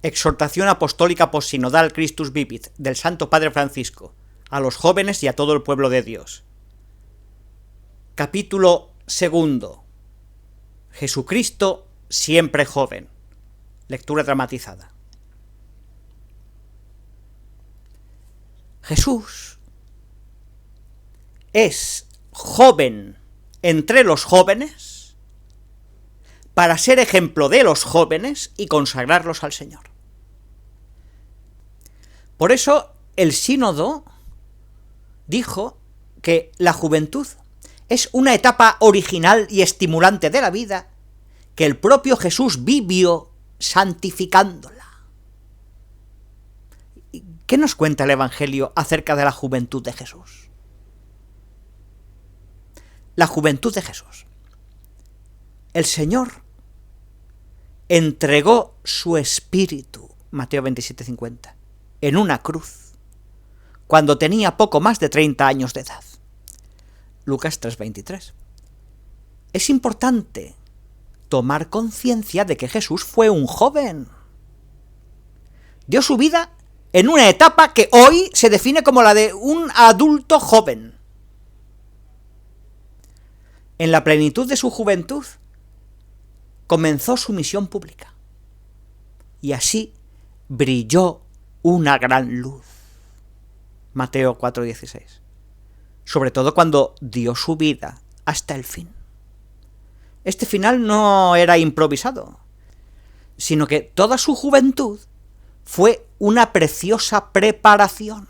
Exhortación apostólica postsinodal Christus Vivit del Santo Padre Francisco a los jóvenes y a todo el pueblo de Dios. Capítulo 2. Jesucristo siempre joven. Lectura dramatizada. Jesús es joven entre los jóvenes para ser ejemplo de los jóvenes y consagrarlos al Señor. Por eso el sínodo dijo que la juventud es una etapa original y estimulante de la vida que el propio Jesús vivió santificándola. ¿Qué nos cuenta el Evangelio acerca de la juventud de Jesús? La juventud de Jesús. El Señor entregó su espíritu, Mateo 27:50, en una cruz, cuando tenía poco más de 30 años de edad. Lucas 3:23. Es importante tomar conciencia de que Jesús fue un joven. Dio su vida en una etapa que hoy se define como la de un adulto joven. En la plenitud de su juventud, comenzó su misión pública. Y así brilló una gran luz. Mateo 4:16. Sobre todo cuando dio su vida hasta el fin. Este final no era improvisado, sino que toda su juventud fue una preciosa preparación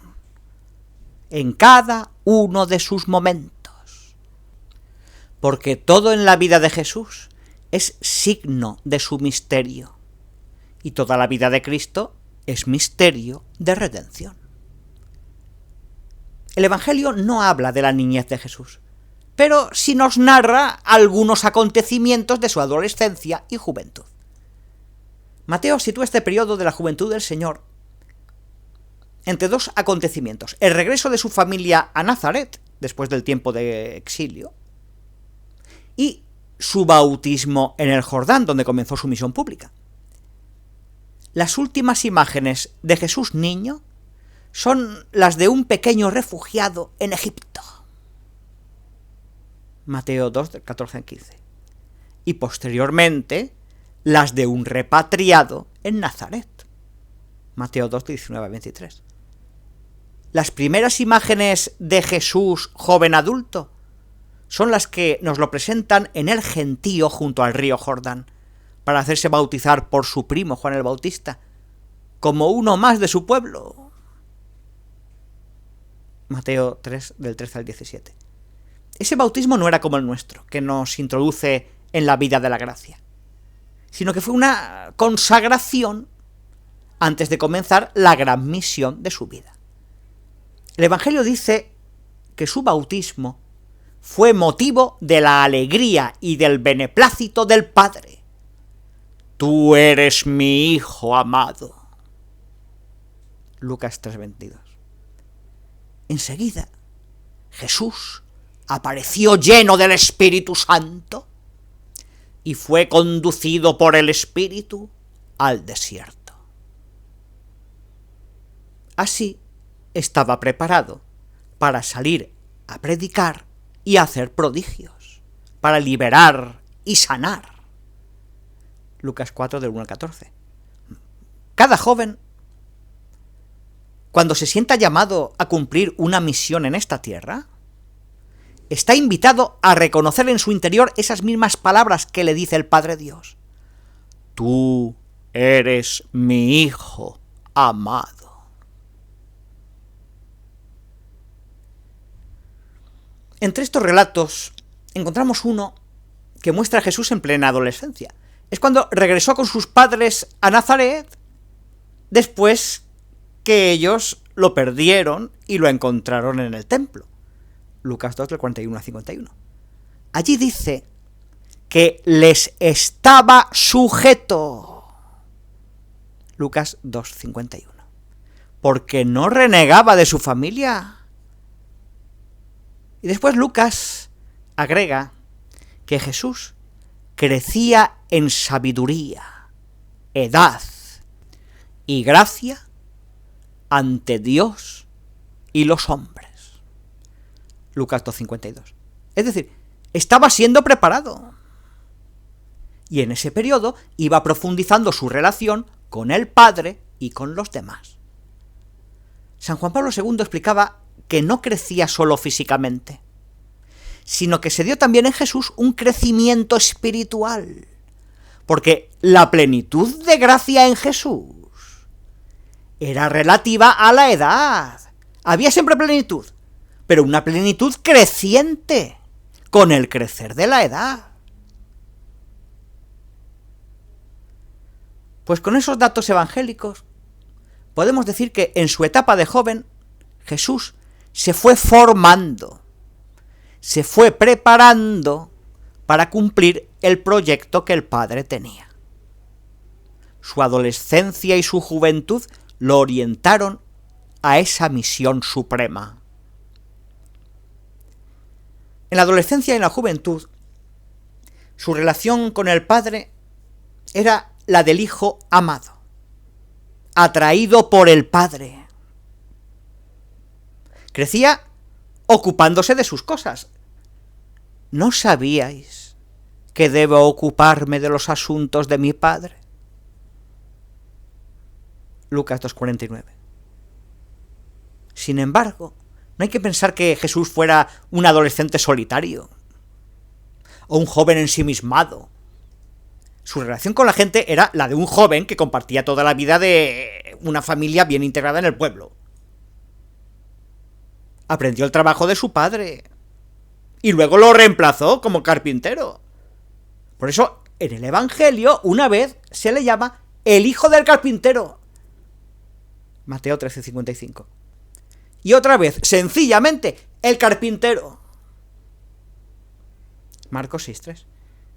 en cada uno de sus momentos. Porque todo en la vida de Jesús es signo de su misterio, y toda la vida de Cristo es misterio de redención. El Evangelio no habla de la niñez de Jesús, pero sí nos narra algunos acontecimientos de su adolescencia y juventud. Mateo sitúa este periodo de la juventud del Señor entre dos acontecimientos: el regreso de su familia a Nazaret, después del tiempo de exilio, y su bautismo en el Jordán, donde comenzó su misión pública. Las últimas imágenes de Jesús niño son las de un pequeño refugiado en Egipto. Mateo 2, 14-15. Y posteriormente las de un repatriado en Nazaret. Mateo 2, 19-23. Las primeras imágenes de Jesús joven adulto son las que nos lo presentan en el gentío junto al río Jordán, para hacerse bautizar por su primo Juan el Bautista, como uno más de su pueblo. Mateo 3, del 13 al 17. Ese bautismo no era como el nuestro, que nos introduce en la vida de la gracia, sino que fue una consagración antes de comenzar la gran misión de su vida. El Evangelio dice que su bautismo fue motivo de la alegría y del beneplácito del Padre. Tú eres mi Hijo amado. Lucas 3:22. Enseguida, Jesús apareció lleno del Espíritu Santo y fue conducido por el Espíritu al desierto. Así estaba preparado para salir a predicar y hacer prodigios, para liberar y sanar. Lucas 4, del 1 al 14. Cada joven, cuando se sienta llamado a cumplir una misión en esta tierra, está invitado a reconocer en su interior esas mismas palabras que le dice el Padre Dios. Tú eres mi Hijo amado. Entre estos relatos encontramos uno que muestra a Jesús en plena adolescencia. Es cuando regresó con sus padres a Nazaret, después que ellos lo perdieron y lo encontraron en el templo. Lucas 2, del 41 al 51. Allí dice que les estaba sujeto. Lucas 2, 51. Porque no renegaba de su familia. Y después Lucas agrega que Jesús crecía en sabiduría, edad y gracia ante Dios y los hombres. Lucas 2:52. Es decir, estaba siendo preparado. Y en ese periodo iba profundizando su relación con el Padre y con los demás. San Juan Pablo II explicaba que no crecía solo físicamente, sino que se dio también en Jesús un crecimiento espiritual, porque la plenitud de gracia en Jesús era relativa a la edad. Había siempre plenitud, pero una plenitud creciente con el crecer de la edad. Pues con esos datos evangélicos podemos decir que en su etapa de joven Jesús se fue formando, se fue preparando para cumplir el proyecto que el Padre tenía. Su adolescencia y su juventud lo orientaron a esa misión suprema. En la adolescencia y en la juventud, su relación con el Padre era la del Hijo amado, atraído por el Padre. Crecía ocupándose de sus cosas. ¿No sabíais que debo ocuparme de los asuntos de mi Padre? Lucas 2:49. Sin embargo, no hay que pensar que Jesús fuera un adolescente solitario o un joven ensimismado. Su relación con la gente era la de un joven que compartía toda la vida de una familia bien integrada en el pueblo. Aprendió el trabajo de su padre y luego lo reemplazó como carpintero. Por eso, en el Evangelio, una vez se le llama el hijo del carpintero. Mateo 13:55. Y otra vez, sencillamente, el carpintero. Marcos 6:3.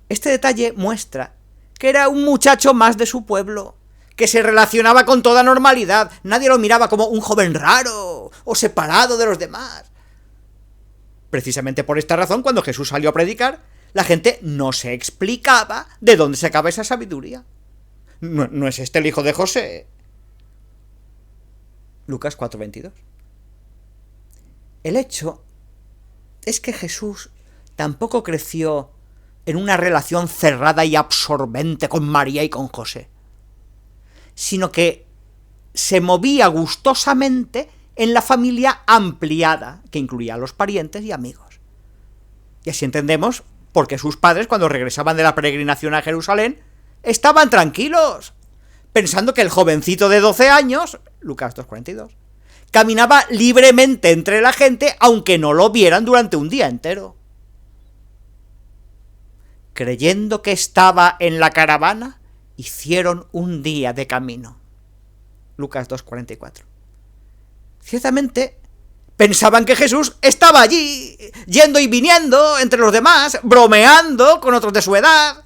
Este detalle muestra que era un muchacho más de su pueblo, que se relacionaba con toda normalidad. Nadie lo miraba como un joven raro o separado de los demás. Precisamente por esta razón, cuando Jesús salió a predicar, la gente no se explicaba de dónde sacaba esa sabiduría. ¿No es este el hijo de José? Lucas 4:22. El hecho es que Jesús tampoco creció en una relación cerrada y absorbente con María y con José, sino que se movía gustosamente en la familia ampliada, que incluía a los parientes y amigos. Y así entendemos por qué sus padres, cuando regresaban de la peregrinación a Jerusalén, estaban tranquilos, pensando que el jovencito de 12 años, Lucas 2:42, caminaba libremente entre la gente, aunque no lo vieran durante un día entero. Creyendo que estaba en la caravana, hicieron un día de camino. Lucas 2:44. Ciertamente, pensaban que Jesús estaba allí, yendo y viniendo entre los demás, bromeando con otros de su edad,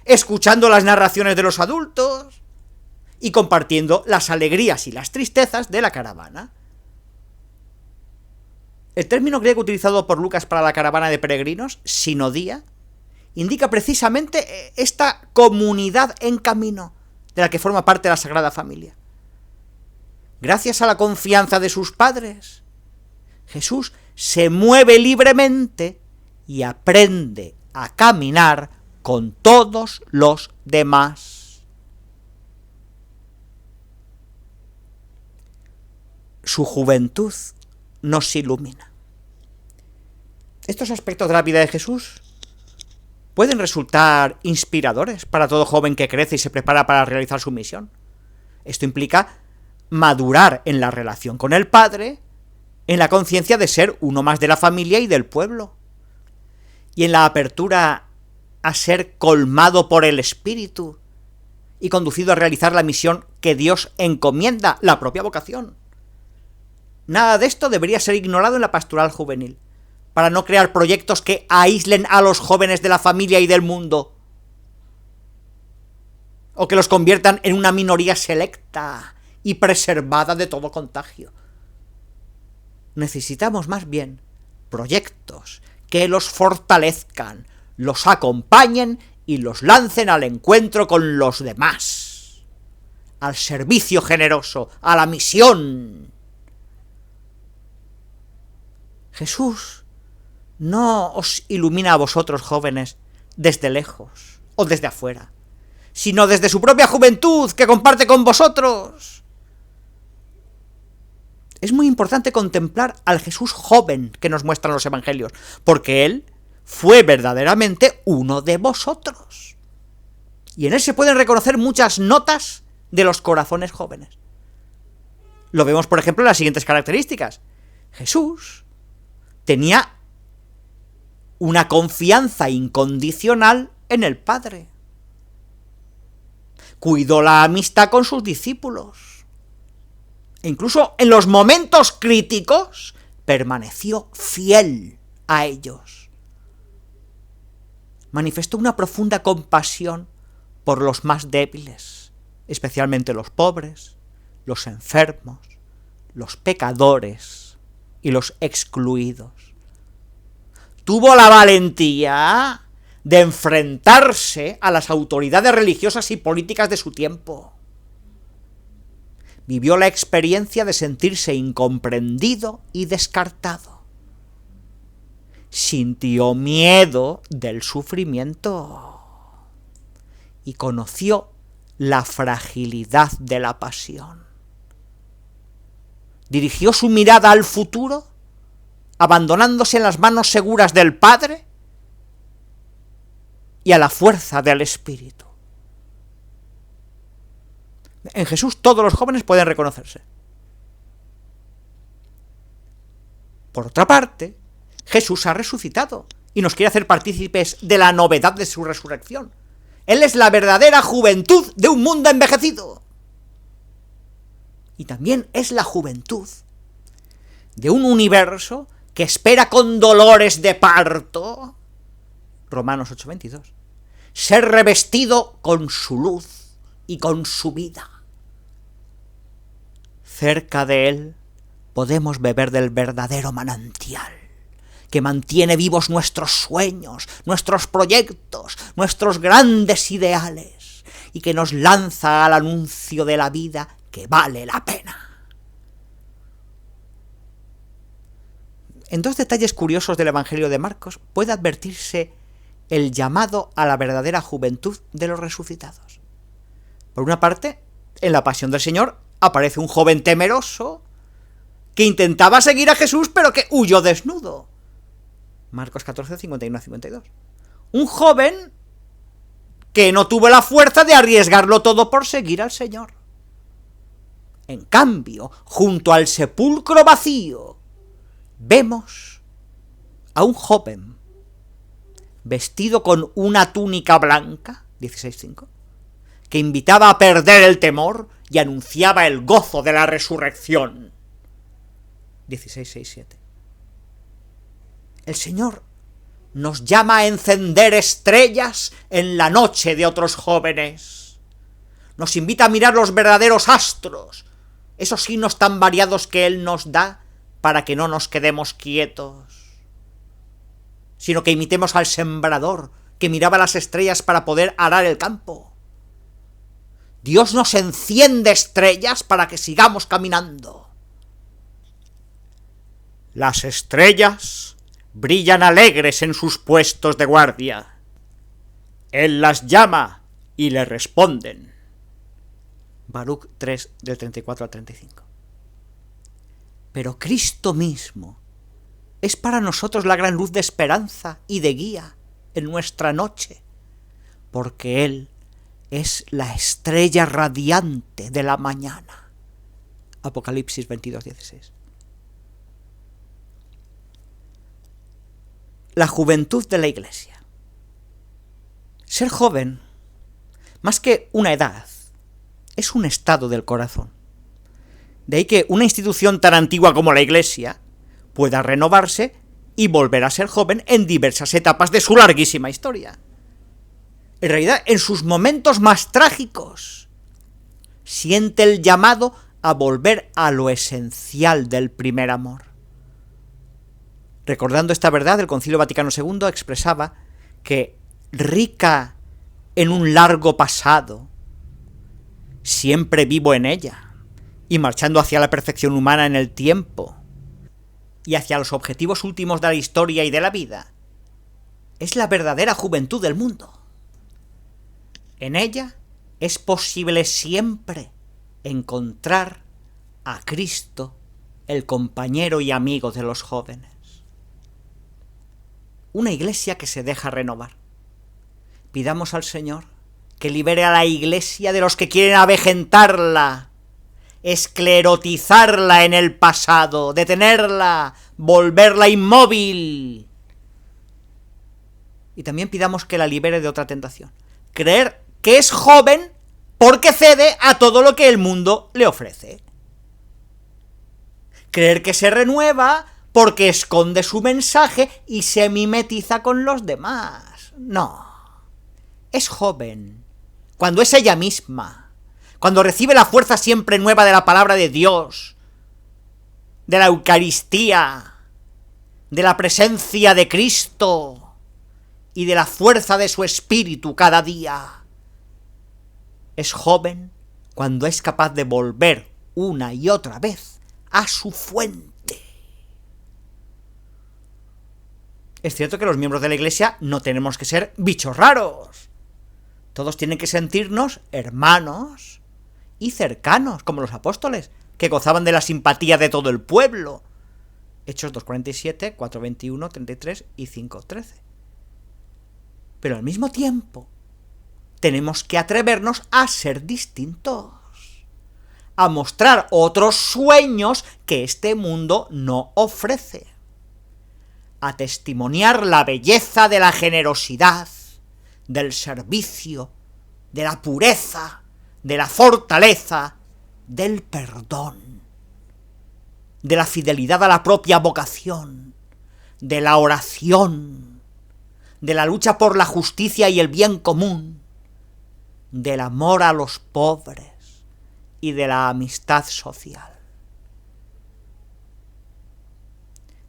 escuchando las narraciones de los adultos y compartiendo las alegrías y las tristezas de la caravana. El término griego utilizado por Lucas para la caravana de peregrinos, sinodía, indica precisamente esta comunidad en camino de la que forma parte la Sagrada Familia. Gracias a la confianza de sus padres, Jesús se mueve libremente y aprende a caminar con todos los demás. Su juventud nos ilumina. Estos aspectos de la vida de Jesús pueden resultar inspiradores para todo joven que crece y se prepara para realizar su misión. Esto implica madurar en la relación con el Padre, en la conciencia de ser uno más de la familia y del pueblo, y en la apertura a ser colmado por el Espíritu y conducido a realizar la misión que Dios encomienda, la propia vocación. Nada de esto debería ser ignorado en la pastoral juvenil, para no crear proyectos que aíslen a los jóvenes de la familia y del mundo, o que los conviertan en una minoría selecta y preservada de todo contagio. Necesitamos más bien proyectos que los fortalezcan, los acompañen y los lancen al encuentro con los demás, al servicio generoso, a la misión. Jesús no os ilumina a vosotros, jóvenes, desde lejos o desde afuera, sino desde su propia juventud que comparte con vosotros. Es muy importante contemplar al Jesús joven que nos muestran los evangelios, porque él fue verdaderamente uno de vosotros. Y en él se pueden reconocer muchas notas de los corazones jóvenes. Lo vemos, por ejemplo, en las siguientes características. Jesús tenía una confianza incondicional en el Padre. Cuidó la amistad con sus discípulos. E incluso en los momentos críticos permaneció fiel a ellos. Manifestó una profunda compasión por los más débiles, especialmente los pobres, los enfermos, los pecadores y los excluidos. Tuvo la valentía de enfrentarse a las autoridades religiosas y políticas de su tiempo. Vivió la experiencia de sentirse incomprendido y descartado. Sintió miedo del sufrimiento y conoció la fragilidad de la pasión. Dirigió su mirada al futuro, abandonándose en las manos seguras del Padre y a la fuerza del Espíritu. En Jesús todos los jóvenes pueden reconocerse. Por otra parte, Jesús ha resucitado y nos quiere hacer partícipes de la novedad de su resurrección. Él es la verdadera juventud de un mundo envejecido. Y también es la juventud de un universo que espera con dolores de parto, Romanos 8:22, ser revestido con su luz y con su vida. Cerca de él podemos beber del verdadero manantial, que mantiene vivos nuestros sueños, nuestros proyectos, nuestros grandes ideales, y que nos lanza al anuncio de la vida que vale la pena. En dos detalles curiosos del Evangelio de Marcos puede advertirse el llamado a la verdadera juventud de los resucitados. Por una parte, en la pasión del Señor aparece un joven temeroso que intentaba seguir a Jesús, pero que huyó desnudo. Marcos 14, 51 a 52. Un joven que no tuvo la fuerza de arriesgarlo todo por seguir al Señor. En cambio, junto al sepulcro vacío, vemos a un joven vestido con una túnica blanca, 16:5, que invitaba a perder el temor y anunciaba el gozo de la resurrección, 16:6-7. El Señor nos llama a encender estrellas en la noche de otros jóvenes. Nos invita a mirar los verdaderos astros, esos signos tan variados que Él nos da para que no nos quedemos quietos, sino que imitemos al sembrador que miraba las estrellas para poder arar el campo. Dios nos enciende estrellas para que sigamos caminando. Las estrellas brillan alegres en sus puestos de guardia. Él las llama y le responden. Baruch 3, del 34 al 35. Pero Cristo mismo es para nosotros la gran luz de esperanza y de guía en nuestra noche, porque Él es la estrella radiante de la mañana. Apocalipsis 22:16. La juventud de la Iglesia. Ser joven, más que una edad, es un estado del corazón. De ahí que una institución tan antigua como la Iglesia pueda renovarse y volver a ser joven en diversas etapas de su larguísima historia. En realidad, en sus momentos más trágicos, siente el llamado a volver a lo esencial del primer amor. Recordando esta verdad, el Concilio Vaticano II expresaba que, rica en un largo pasado, siempre vivo en ella, y marchando hacia la perfección humana en el tiempo, y hacia los objetivos últimos de la historia y de la vida, es la verdadera juventud del mundo. En ella es posible siempre encontrar a Cristo, el compañero y amigo de los jóvenes. Una iglesia que se deja renovar. Pidamos al Señor que libere a la iglesia de los que quieren avejentarla, esclerotizarla en el pasado, detenerla, volverla inmóvil. Y también pidamos que la libere de otra tentación: creer que es joven porque cede a todo lo que el mundo le ofrece. Creer que se renueva porque esconde su mensaje y se mimetiza con los demás. No. Es joven cuando es ella misma, cuando recibe la fuerza siempre nueva de la palabra de Dios, de la Eucaristía, de la presencia de Cristo y de la fuerza de su espíritu cada día. Es joven cuando es capaz de volver una y otra vez a su fuente. Es cierto que los miembros de la Iglesia no tenemos que ser bichos raros. Todos tienen que sentirnos hermanos y cercanos, como los apóstoles, que gozaban de la simpatía de todo el pueblo. Hechos 2:47, 4:21, 33 y 5:13. Pero al mismo tiempo, tenemos que atrevernos a ser distintos, a mostrar otros sueños que este mundo no ofrece, a testimoniar la belleza de la generosidad, del servicio, de la pureza, de la fortaleza, del perdón, de la fidelidad a la propia vocación, de la oración, de la lucha por la justicia y el bien común, del amor a los pobres y de la amistad social.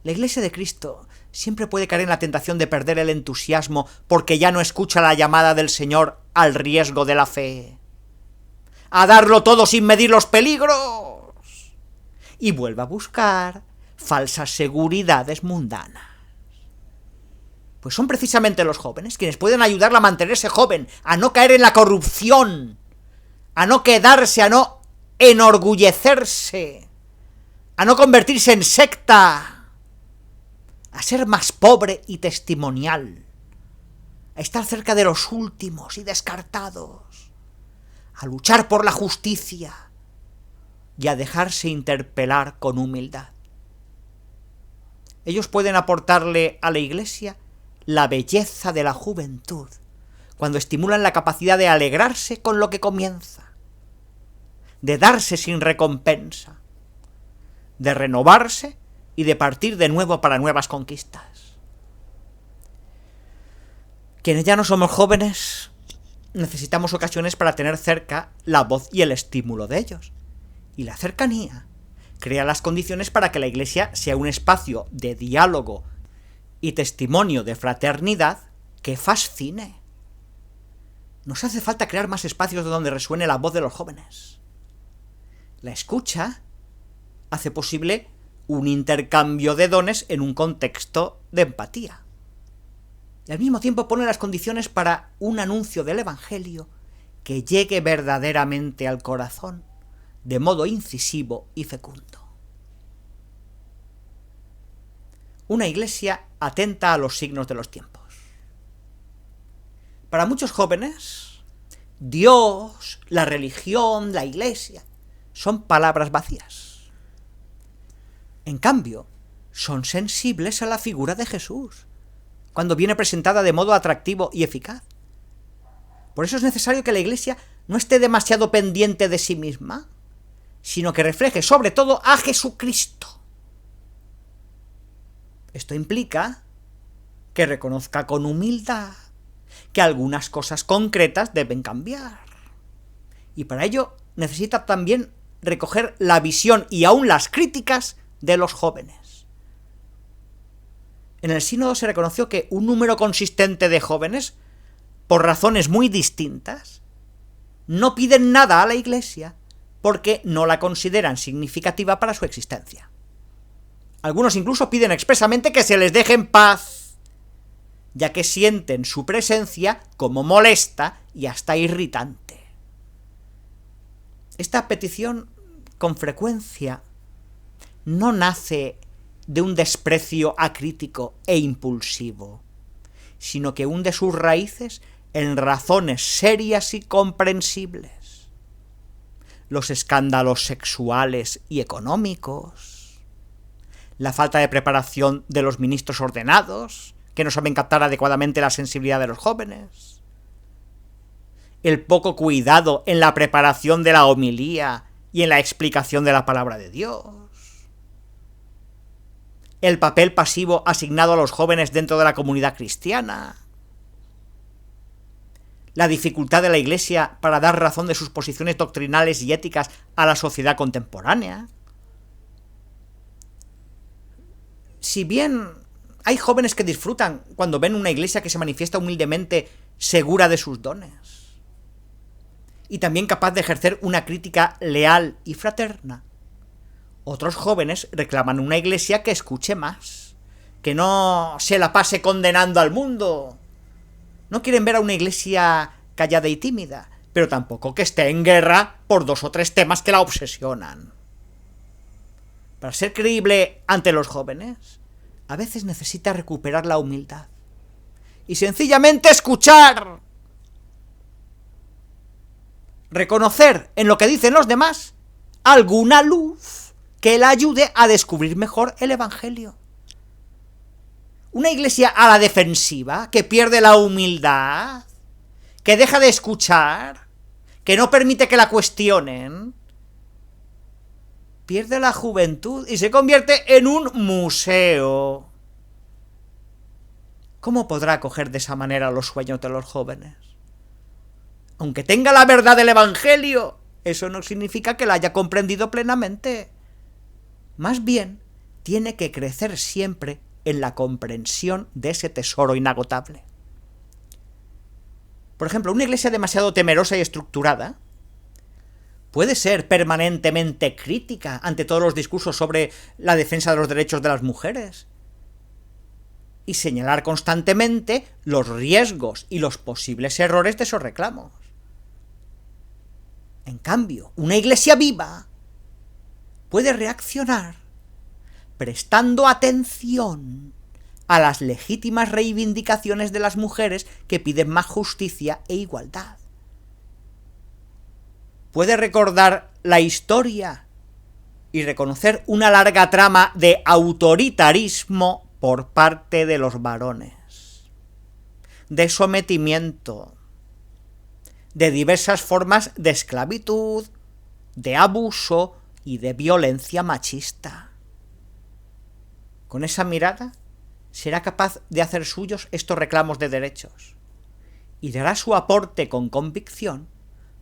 La Iglesia de Cristo siempre puede caer en la tentación de perder el entusiasmo porque ya no escucha la llamada del Señor al riesgo de la fe, a darlo todo sin medir los peligros, y vuelve a buscar falsas seguridades mundanas. Pues son precisamente los jóvenes quienes pueden ayudarla a mantenerse joven, a no caer en la corrupción, a no quedarse, a no enorgullecerse, a no convertirse en secta, a ser más pobre y testimonial, a estar cerca de los últimos y descartados, a luchar por la justicia y a dejarse interpelar con humildad. Ellos pueden aportarle a la Iglesia la belleza de la juventud, cuando estimulan la capacidad de alegrarse con lo que comienza, de darse sin recompensa, de renovarse y de partir de nuevo para nuevas conquistas. Quienes ya no somos jóvenes, necesitamos ocasiones para tener cerca la voz y el estímulo de ellos. Y la cercanía crea las condiciones para que la Iglesia sea un espacio de diálogo y testimonio de fraternidad que fascine. Nos hace falta crear más espacios donde resuene la voz de los jóvenes. La escucha hace posible un intercambio de dones en un contexto de empatía. Y al mismo tiempo pone las condiciones para un anuncio del Evangelio que llegue verdaderamente al corazón, de modo incisivo y fecundo. Una Iglesia atenta a los signos de los tiempos. Para muchos jóvenes, Dios, la religión, la Iglesia, son palabras vacías. En cambio, son sensibles a la figura de Jesús, cuando viene presentada de modo atractivo y eficaz. Por eso es necesario que la Iglesia no esté demasiado pendiente de sí misma, sino que refleje sobre todo a Jesucristo. Esto implica que reconozca con humildad que algunas cosas concretas deben cambiar. Y para ello necesita también recoger la visión y aún las críticas de los jóvenes. En el sínodo se reconoció que un número consistente de jóvenes, por razones muy distintas, no piden nada a la Iglesia porque no la consideran significativa para su existencia. Algunos incluso piden expresamente que se les deje en paz, ya que sienten su presencia como molesta y hasta irritante. Esta petición, con frecuencia, no nace de un desprecio acrítico e impulsivo, sino que hunde sus raíces en razones serias y comprensibles. Los escándalos sexuales y económicos, la falta de preparación de los ministros ordenados, que no saben captar adecuadamente la sensibilidad de los jóvenes, el poco cuidado en la preparación de la homilía y en la explicación de la palabra de Dios, el papel pasivo asignado a los jóvenes dentro de la comunidad cristiana, la dificultad de la Iglesia para dar razón de sus posiciones doctrinales y éticas a la sociedad contemporánea. Si bien hay jóvenes que disfrutan cuando ven una Iglesia que se manifiesta humildemente segura de sus dones, y también capaz de ejercer una crítica leal y fraterna, otros jóvenes reclaman una Iglesia que escuche más, que no se la pase condenando al mundo. No quieren ver a una Iglesia callada y tímida, pero tampoco que esté en guerra por 2 o 3 temas que la obsesionan. Para ser creíble ante los jóvenes, a veces necesita recuperar la humildad y sencillamente escuchar. Reconocer en lo que dicen los demás alguna luz que la ayude a descubrir mejor el Evangelio. Una Iglesia a la defensiva, que pierde la humildad, que deja de escuchar, que no permite que la cuestionen, pierde la juventud y se convierte en un museo. ¿Cómo podrá acoger de esa manera los sueños de los jóvenes? Aunque tenga la verdad del Evangelio, eso no significa que la haya comprendido plenamente. Más bien, tiene que crecer siempre en la comprensión de ese tesoro inagotable. Por ejemplo, una Iglesia demasiado temerosa y estructurada puede ser permanentemente crítica ante todos los discursos sobre la defensa de los derechos de las mujeres y señalar constantemente los riesgos y los posibles errores de esos reclamos. En cambio, una Iglesia viva puede reaccionar prestando atención a las legítimas reivindicaciones de las mujeres que piden más justicia e igualdad. Puede recordar la historia y reconocer una larga trama de autoritarismo por parte de los varones, de sometimiento, de diversas formas de esclavitud, de abuso y de violencia machista. Con esa mirada será capaz de hacer suyos estos reclamos de derechos y dará su aporte con convicción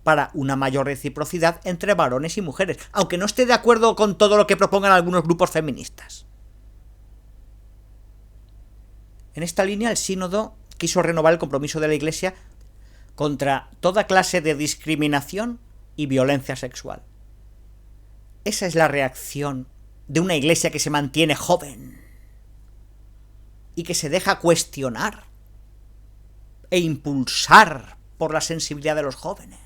para una mayor reciprocidad entre varones y mujeres, aunque no esté de acuerdo con todo lo que propongan algunos grupos feministas. En esta línea, el Sínodo quiso renovar el compromiso de la Iglesia contra toda clase de discriminación y violencia sexual. Esa es la reacción de una Iglesia que se mantiene joven y que se deja cuestionar e impulsar por la sensibilidad de los jóvenes.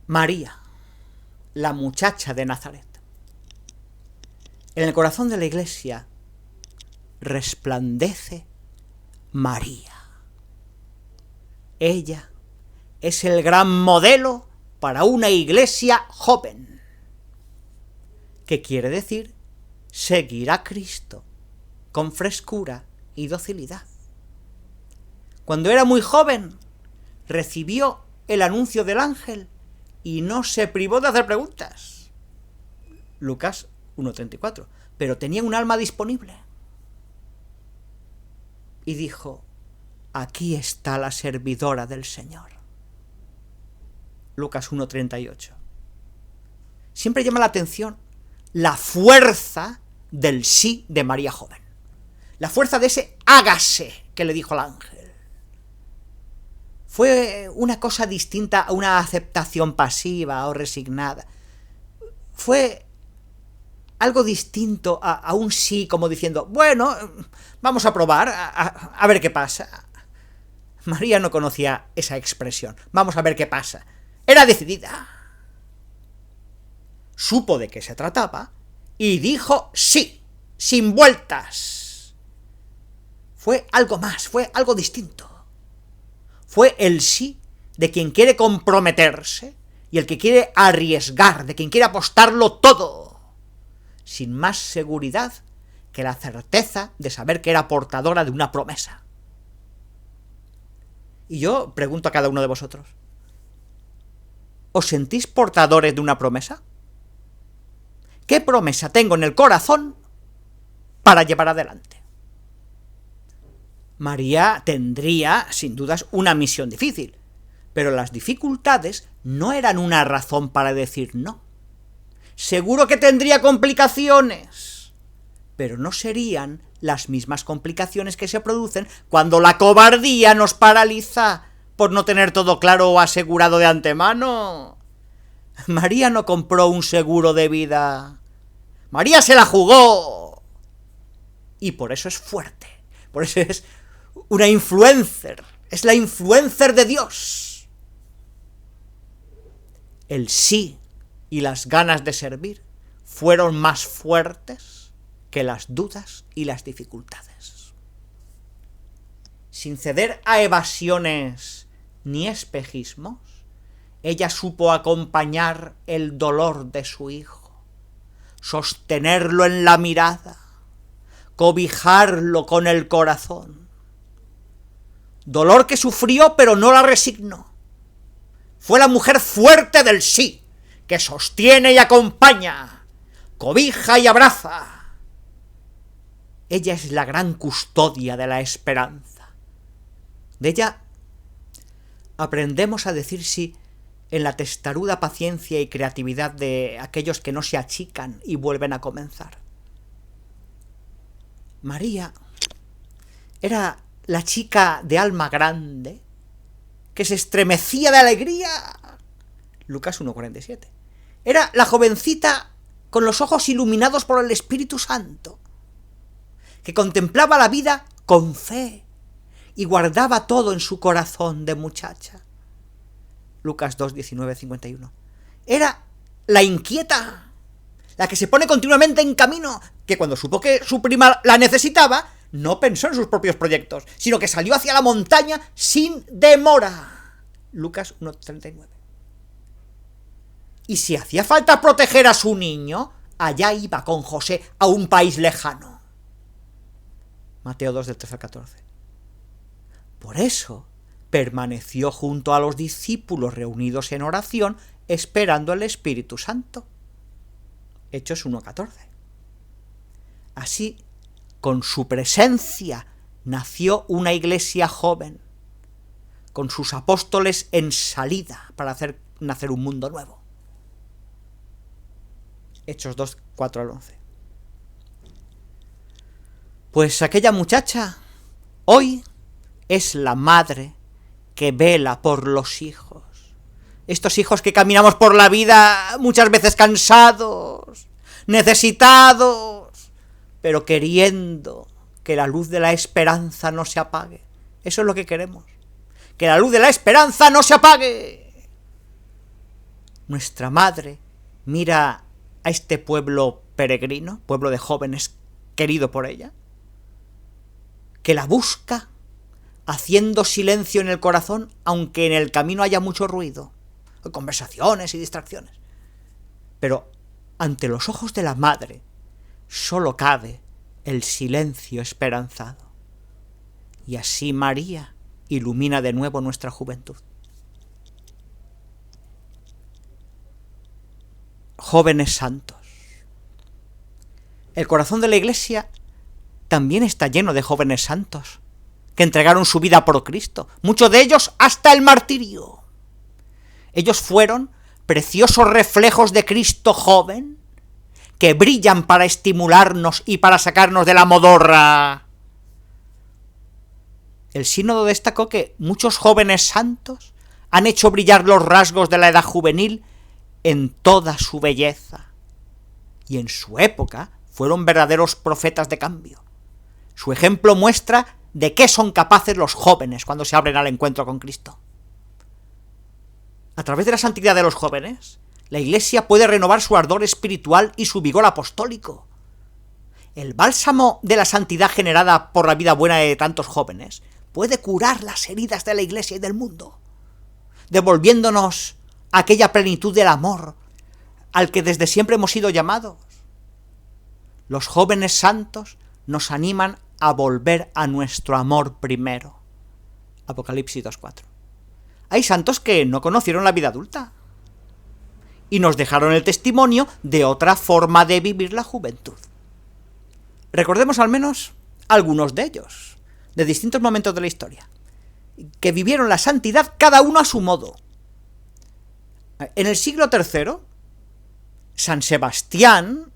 María, la muchacha de Nazaret. En el corazón de la Iglesia resplandece María. Ella es el gran modelo para una Iglesia joven, que quiere decir seguir a Cristo con frescura y docilidad. Cuando era muy joven, recibió el anuncio del ángel y no se privó de hacer preguntas. Lucas 1:34. Pero tenía un alma disponible. Y dijo: aquí está la servidora del Señor. Lucas 1:38. Siempre llama la atención la fuerza del sí de María joven. La fuerza de ese hágase que le dijo el ángel. Fue una cosa distinta a una aceptación pasiva o resignada. Fue algo distinto a un sí, como diciendo, bueno, vamos a probar, a ver qué pasa. María no conocía esa expresión. Vamos a ver qué pasa. Era decidida. Supo de qué se trataba y dijo sí, sin vueltas. Fue algo más, fue algo distinto. Fue el sí de quien quiere comprometerse y el que quiere arriesgar, de quien quiere apostarlo todo, sin más seguridad que la certeza de saber que era portadora de una promesa. Y yo pregunto a cada uno de vosotros, ¿os sentís portadores de una promesa? ¿Qué promesa tengo en el corazón para llevar adelante? María tendría, sin dudas, una misión difícil, pero las dificultades no eran una razón para decir no. Seguro que tendría complicaciones, pero no serían las mismas complicaciones que se producen cuando la cobardía nos paraliza por no tener todo claro o asegurado de antemano. María no compró un seguro de vida. María se la jugó. Y por eso es fuerte. Por eso es una influencer. Es la influencer de Dios. El sí y las ganas de servir fueron más fuertes que las dudas y las dificultades. Sin ceder a evasiones ni espejismos, ella supo acompañar el dolor de su hijo, sostenerlo en la mirada, cobijarlo con el corazón. Dolor que sufrió pero no la resignó. Fue la mujer fuerte del sí, que sostiene y acompaña, cobija y abraza. Ella es la gran custodia de la esperanza. De ella aprendemos a decir sí en la testaruda paciencia y creatividad de aquellos que no se achican y vuelven a comenzar. María era la chica de alma grande que se estremecía de alegría. Lucas 1:47. Era la jovencita con los ojos iluminados por el Espíritu Santo, que contemplaba la vida con fe y guardaba todo en su corazón de muchacha. Lucas 2:19-51. Era la inquieta, la que se pone continuamente en camino, que cuando supo que su prima la necesitaba, no pensó en sus propios proyectos, sino que salió hacia la montaña sin demora. Lucas 1:39. Y si hacía falta proteger a su niño, allá iba con José a un país lejano. Mateo 2:13-14. Por eso permaneció junto a los discípulos reunidos en oración, esperando el Espíritu Santo. Hechos 1:14. Así, con su presencia, nació una iglesia joven, con sus apóstoles en salida para hacer nacer un mundo nuevo. Hechos 2:4-11. Pues aquella muchacha hoy es la madre que vela por los hijos. Estos hijos que caminamos por la vida muchas veces cansados, necesitados, pero queriendo que la luz de la esperanza no se apague. Eso es lo que queremos. Que la luz de la esperanza no se apague. Nuestra madre mira a este pueblo peregrino, pueblo de jóvenes querido por ella, que la busca haciendo silencio en el corazón, aunque en el camino haya mucho ruido, conversaciones y distracciones. Pero ante los ojos de la madre solo cabe el silencio esperanzado. Y así María ilumina de nuevo nuestra juventud. Jóvenes santos. El corazón de la Iglesia también está lleno de jóvenes santos que entregaron su vida por Cristo, muchos de ellos hasta el martirio. Ellos fueron preciosos reflejos de Cristo joven que brillan para estimularnos y para sacarnos de la modorra. el sínodo destacó que muchos jóvenes santos han hecho brillar los rasgos de la edad juvenil en toda su belleza, y en su época fueron verdaderos profetas de cambio. Su ejemplo muestra de qué son capaces los jóvenes cuando se abren al encuentro con Cristo. A través de la santidad de los jóvenes, la Iglesia puede renovar su ardor espiritual y su vigor apostólico. El bálsamo de la santidad generada por la vida buena de tantos jóvenes puede curar las heridas de la Iglesia y del mundo, devolviéndonos aquella plenitud del amor al que desde siempre hemos sido llamados. Los jóvenes santos nos animan a volver a nuestro amor primero. Apocalipsis 2:4. Hay santos que no conocieron la vida adulta y nos dejaron el testimonio de otra forma de vivir la juventud. Recordemos al menos algunos de ellos, de distintos momentos de la historia, que vivieron la santidad cada uno a su modo. En el siglo III, San Sebastián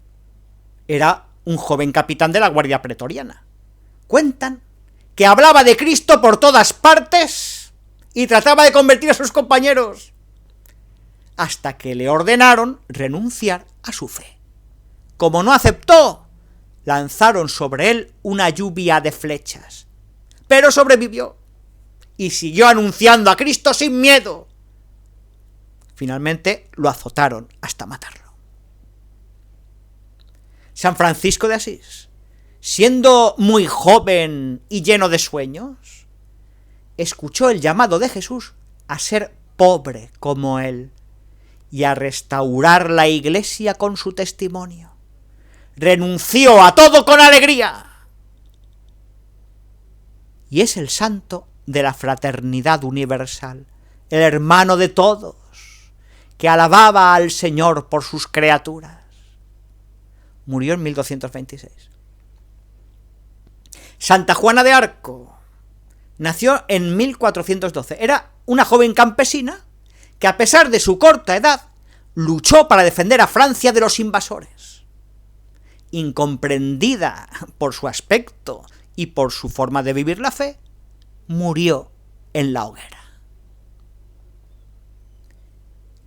era un joven capitán de la Guardia Pretoriana. Cuentan que hablaba de Cristo por todas partes y trataba de convertir a sus compañeros, hasta que le ordenaron renunciar a su fe. Como no aceptó, lanzaron sobre él una lluvia de flechas, pero sobrevivió y siguió anunciando a Cristo sin miedo. Finalmente lo azotaron hasta matarlo. San Francisco de Asís, siendo muy joven y lleno de sueños, escuchó el llamado de Jesús a ser pobre como él y a restaurar la Iglesia con su testimonio. Renunció a todo con alegría. Y es el santo de la fraternidad universal, el hermano de todos, que alababa al Señor por sus criaturas. Murió en 1226. Santa Juana de Arco nació en 1412. Era una joven campesina que, a pesar de su corta edad, luchó para defender a Francia de los invasores. Incomprendida por su aspecto y por su forma de vivir la fe, murió en la hoguera.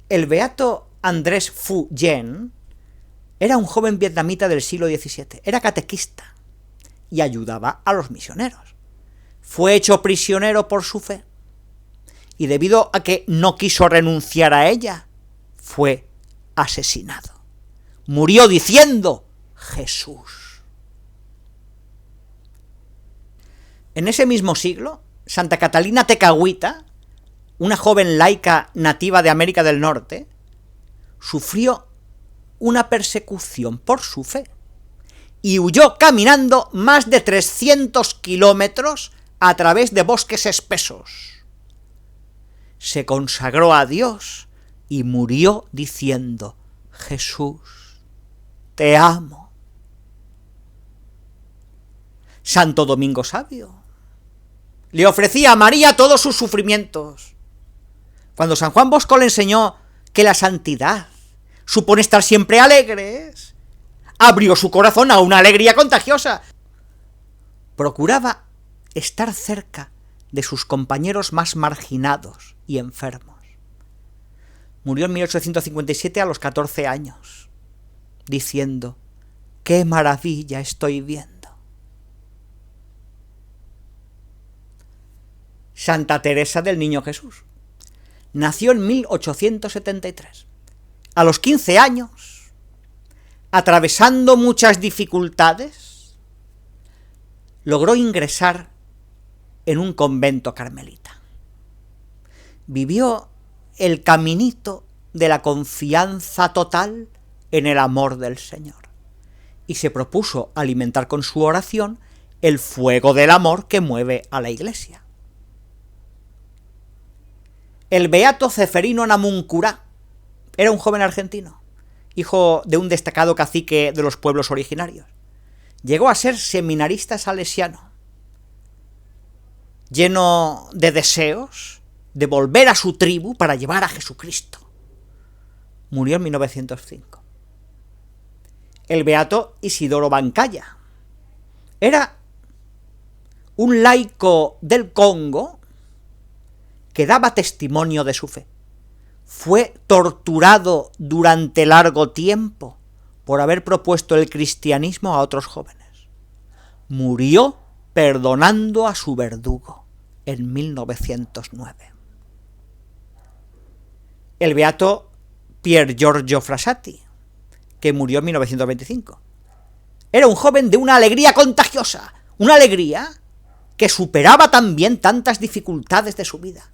El beato Andrés Phu Yen era un joven vietnamita del siglo XVII. Era catequista y ayudaba a los misioneros. Fue hecho prisionero por su fe y, debido a que no quiso renunciar a ella, fue asesinado. Murió diciendo Jesús. En ese mismo siglo, Santa Catalina Tecagüita, una joven laica nativa de América del Norte, sufrió una persecución por su fe y huyó caminando más de 300 kilómetros a través de bosques espesos. Se consagró a Dios y murió diciendo: Jesús, te amo. Santo Domingo Sabio le ofrecía a María todos sus sufrimientos. Cuando San Juan Bosco le enseñó que la santidad supone estar siempre alegres, abrió su corazón a una alegría contagiosa. Procuraba estar cerca de sus compañeros más marginados y enfermos. Murió en 1857 a los 14 años, diciendo: ¡qué maravilla estoy viendo! Santa Teresa del Niño Jesús nació en 1873. A los 15 años, atravesando muchas dificultades, logró ingresar en un convento carmelita. Vivió el caminito de la confianza total en el amor del Señor y se propuso alimentar con su oración el fuego del amor que mueve a la Iglesia. El beato Ceferino Namuncurá era un joven argentino, hijo de un destacado cacique de los pueblos originarios. Llegó a ser seminarista salesiano, lleno de deseos de volver a su tribu para llevar a Jesucristo. Murió en 1905. El beato Isidoro Bancaya era un laico del Congo que daba testimonio de su fe. Fue torturado durante largo tiempo por haber propuesto el cristianismo a otros jóvenes. Murió perdonando a su verdugo en 1909. El beato Pier Giorgio Frassati, que murió en 1925. Era un joven de una alegría contagiosa, una alegría que superaba también tantas dificultades de su vida.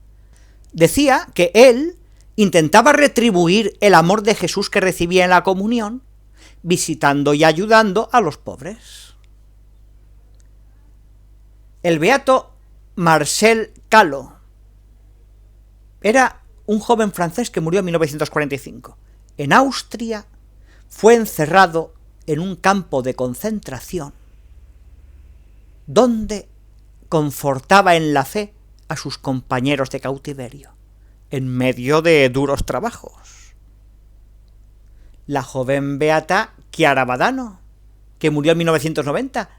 Decía que él intentaba retribuir el amor de Jesús que recibía en la comunión, visitando y ayudando a los pobres. El beato Marcel Calo era un joven francés que murió en 1945. En Austria fue encerrado en un campo de concentración donde confortaba en la fe a sus compañeros de cautiverio, en medio de duros trabajos. La joven beata Chiara Badano, que murió en 1990,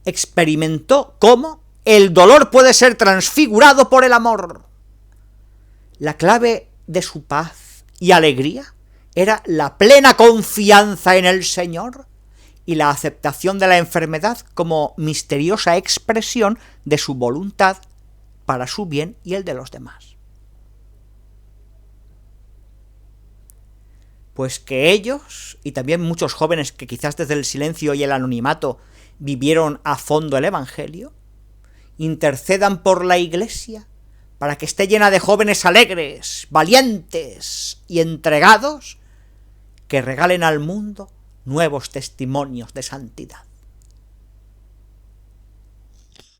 experimentó cómo el dolor puede ser transfigurado por el amor. La clave de su paz y alegría era la plena confianza en el Señor y la aceptación de la enfermedad como misteriosa expresión de su voluntad para su bien y el de los demás. Pues que ellos, y también muchos jóvenes que quizás desde el silencio y el anonimato vivieron a fondo el Evangelio, intercedan por la Iglesia para que esté llena de jóvenes alegres, valientes y entregados, que regalen al mundo nuevos testimonios de santidad.